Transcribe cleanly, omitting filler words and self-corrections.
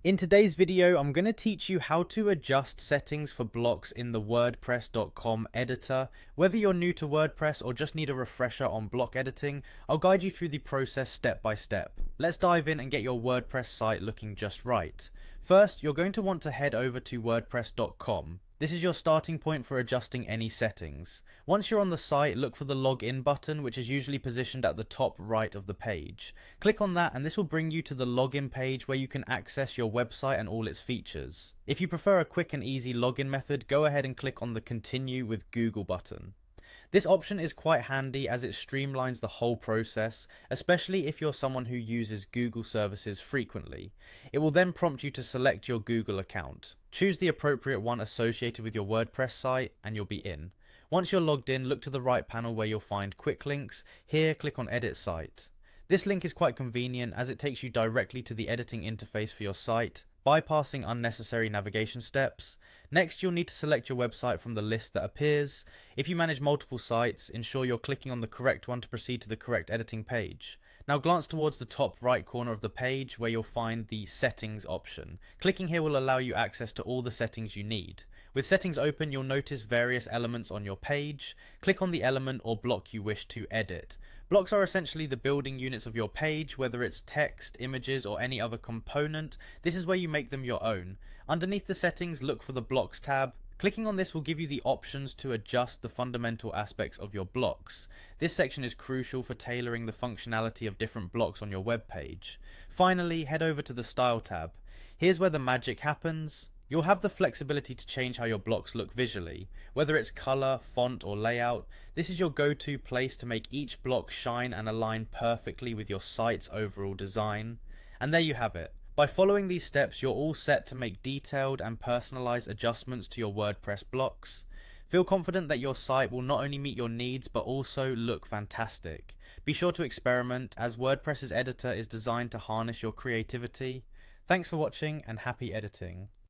In today's video, I'm going to teach you how to adjust settings for blocks in the WordPress.com editor. Whether you're new to WordPress or just need a refresher on block editing, I'll guide you through the process step by step. Let's dive in and get your WordPress site looking just right. First, you're going to want to head over to WordPress.com. This is your starting point for adjusting any settings. Once you're on the site, look for the login button, which is usually positioned at the top right of the page. Click on that and this will bring you to the login page where you can access your website and all its features. If you prefer a quick and easy login method, go ahead and click on the Continue with Google button. This option is quite handy as it streamlines the whole process, especially if you're someone who uses Google services frequently. It will then prompt you to select your Google account. Choose the appropriate one associated with your WordPress site and you'll be in. Once you're logged in, look to the right panel where you'll find quick links. Here, click on Edit Site. This link is quite convenient as it takes you directly to the editing interface for your site, bypassing unnecessary navigation steps. Next, you'll need to select your website from the list that appears. If you manage multiple sites, ensure you're clicking on the correct one to proceed to the correct editing page. Now glance towards the top right corner of the page where you'll find the Settings option. Clicking here will allow you access to all the settings you need. With settings open, you'll notice various elements on your page. Click on the element or block you wish to edit. Blocks are essentially the building units of your page, whether it's text, images, or any other component. This is where you make them your own. Underneath the settings, look for the Blocks tab. Clicking on this will give you the options to adjust the fundamental aspects of your blocks. This section is crucial for tailoring the functionality of different blocks on your web page. Finally, head over to the Style tab. Here's where the magic happens. You'll have the flexibility to change how your blocks look visually. Whether it's color, font, or layout, this is your go-to place to make each block shine and align perfectly with your site's overall design. And there you have it. By following these steps, you're all set to make detailed and personalized adjustments to your WordPress blocks. Feel confident that your site will not only meet your needs but also look fantastic. Be sure to experiment, as WordPress's editor is designed to harness your creativity. Thanks for watching and happy editing.